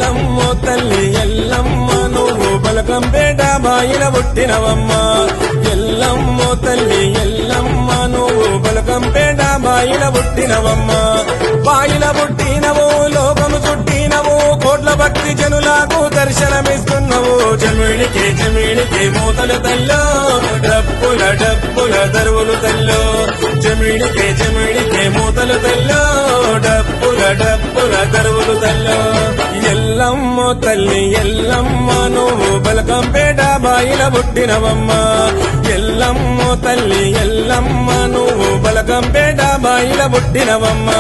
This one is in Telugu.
ఎల్లమ్మో తల్లి ఎల్లమ్మ నువ్వు బలకంపేట బాయిల పుట్టినవమ్మ ఎల్లమ్మో తల్లి ఎల్లమ్మ నువ్వు బలకంపేట బాయిల పుట్టినవమ్మ బాయిల పుట్టినవు లోకము చుట్టినవు కోట్ల భక్తి జనులకు దర్శనమిస్తున్నావు జమిడికి మూతలు తల్లో డప్పుల దరువులు తల్లో జమిడికి మూతలు తల్లో డప్పుల దరువులు తల్లో ఎల్లమ్మో తల్లి ఎల్లమ్మ నువ్వు బలకంపేట బాయిల పుట్టినవమ్మ ఎల్లమ్మో తల్లి ఎల్లమ్మ నువ్వు బలకంపేట బాయిల పుట్టినవమ్మ